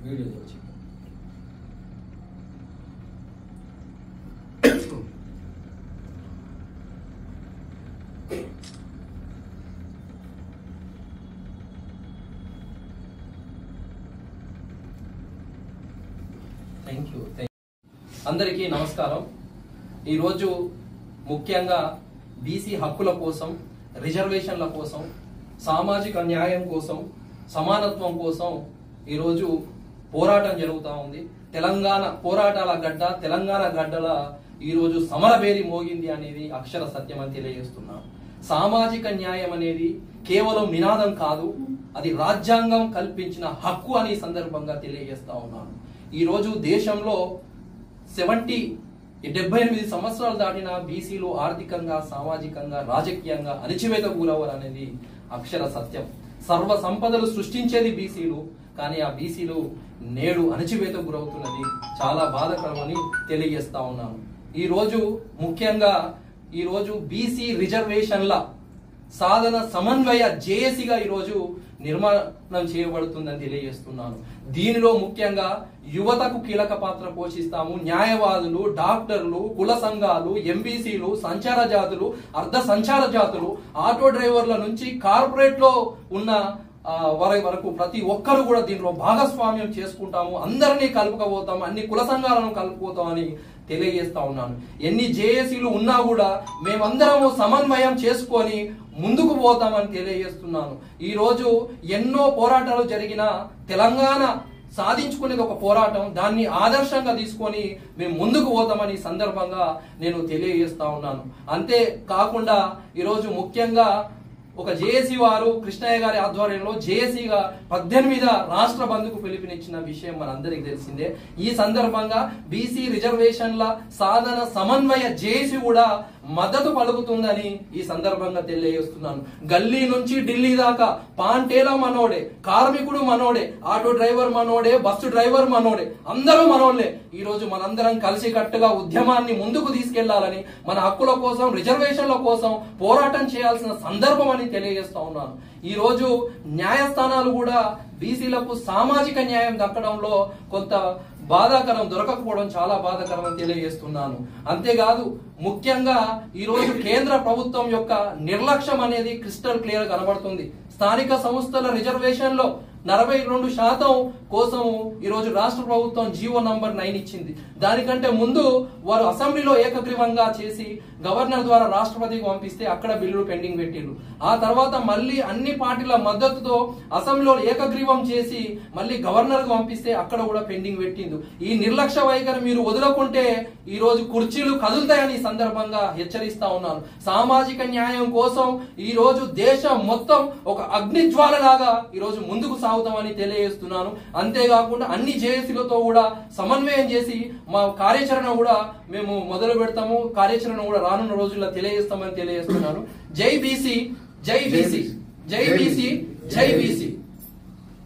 Video వచ్చి thank you. అందరికీ నమస్కారం. ఈరోజు ముఖ్యంగా బీసీ హక్కుల కోసం, రిజర్వేషన్ల కోసం, సామాజిక న్యాయం కోసం, సమానత్వం కోసం ఈరోజు పోరాటం జరుగుతూ ఉంది. తెలంగాణ పోరాటాల గడ్డ, తెలంగాణ గడ్డల ఈరోజు సమరభేరి మోగింది అనేది అక్షర సత్యం అని తెలియజేస్తున్నాం. సామాజిక న్యాయం అనేది కేవలం నినాదం కాదు, అది రాజ్యాంగం కల్పించిన హక్కు అని సందర్భంగా తెలియజేస్తా ఉన్నాను. ఈరోజు దేశంలో 78 సంవత్సరాలు దాటిన బీసీలు ఆర్థికంగా, సామాజికంగా, రాజకీయంగా అణచివేతకు గురవరు అనేది అక్షర సత్యం. సర్వ సంపదలు సృష్టించేది బీసీలు, కానీ ఆ బీసీలు నేడు అణచివేతకు గురవుతున్నది చాలా బాధాకరమని తెలియజేస్తా ఉన్నాను. ఈరోజు ముఖ్యంగా బీసీ రిజర్వేషన్ల సాధన సమన్వయ జేఏసీగా ఈరోజు నిర్మాణం చేయబడుతుందని తెలియజేస్తున్నాను. దీనిలో ముఖ్యంగా యువతకు కీలక పాత్ర పోషిస్తాము. న్యాయవాదులు, డాక్టర్లు, కుల సంఘాలు, ఎంబీసీలు, సంచార జాతులు, అర్ధ సంచార జాతులు, ఆటో డ్రైవర్ల నుంచి కార్పొరేట్ లో ఉన్న వరకు ప్రతి ఒక్కరు కూడా దీనిలో భాగస్వామ్యం చేసుకుంటాము. అందరినీ కలుపుకపోతాము, అన్ని కుల సంఘాలను కలుపుకోతామని తెలియజేస్తా ఉన్నాను. ఎన్ని జేఏసీలు ఉన్నా కూడా మేమందరము సమన్వయం చేసుకొని ముందుకు పోతామని తెలియజేస్తున్నాను. ఈ రోజు ఎన్నో పోరాటాలు జరిగిన తెలంగాణ సాధించుకునేది ఒక పోరాటం, దాన్ని ఆదర్శంగా తీసుకొని మేము ముందుకు పోతామని సందర్భంగా నేను తెలియజేస్తా ఉన్నాను. అంతే కాకుండా ఈరోజు ముఖ్యంగా ఒక జేఏసీ వారు కృష్ణయ్య గారి ఆధ్వర్యంలో జేఏసీగా 18 రాష్ట్ర బంద్కు పిలుపునిచ్చిన విషయం మనందరికీ తెలిసిందే. ఈ సందర్భంగా బీసీ రిజర్వేషన్ల సాధన సమన్వయ జేఏసీ కూడా మద్దతు పలుకుతుందని ఈ సందర్భంగా తెలియజేస్తున్నాను. గల్లీ నుంచి ఢిల్లీ దాకా పాంటేలా మనోడే, కార్మికుడు మనోడే, ఆటో డ్రైవర్ మనోడే, బస్సు డ్రైవర్ మనోడే, అందరూ మనోళ్లే. ఈ రోజు మనందరం కలిసి కట్టుగా ఉద్యమాన్ని ముందుకు తీసుకెళ్లాలని, మన హక్కుల కోసం, రిజర్వేషన్ల కోసం పోరాటం చేయాల్సిన సందర్భం అని తెలియజేస్తా ఉన్నాను. ఈ రోజు న్యాయస్థానాలు కూడా బీసీలకు సామాజిక న్యాయం దక్కడంలో కొంత బాధాకరం, దొరకకపోవడం చాలా బాధాకరం అని తెలియజేస్తున్నాను. అంతేకాదు ముఖ్యంగా ఈ రోజు కేంద్ర ప్రభుత్వం యొక్క నిర్లక్ష్యం అనేది క్రిస్టల్ క్లియర్ కనబడుతుంది. స్థానిక సంస్థల రిజర్వేషన్ లో 42% కోసం ఈరోజు రాష్ట్ర ప్రభుత్వం జీవో నంబర్ 9 ఇచ్చింది. దానికంటే ముందు వారు అసెంబ్లీలో ఏకగ్రీవంగా చేసి గవర్నర్ ద్వారా రాష్ట్రపతికి పంపిస్తే అక్కడ బిల్లులు పెండింగ్ పెట్టిండ్రు. ఆ తర్వాత మళ్ళీ అన్ని పార్టీల మద్దతుతో అసెంబ్లీలో ఏకగ్రీవం చేసి మళ్ళీ గవర్నర్ కు పంపిస్తే అక్కడ కూడా పెండింగ్ పెట్టింది. ఈ నిర్లక్ష్య వైఖరి మీరు వదులుకుంటే ఈ రోజు కుర్చీలు కదులుతాయని సందర్భంగా హెచ్చరిస్తా ఉన్నాను. సామాజిక న్యాయం కోసం ఈ రోజు దేశం మొత్తం ఒక అగ్నిజ్వాల లాగా ఈ రోజు ముందుకు సాగుతామని తెలియజేస్తున్నాను. అంతేకాకుండా అన్ని జేఏసీలతో కూడా సమన్వయం చేసి మా కార్యాచరణ కూడా మేము మొదలు పెడతాము. కార్యాచరణ కూడా రానున్న రోజుల్లో తెలియజేస్తామని తెలియజేస్తున్నాను. జై బీసీ, జై బీసీ, జై బీసీ, జై బీసీ.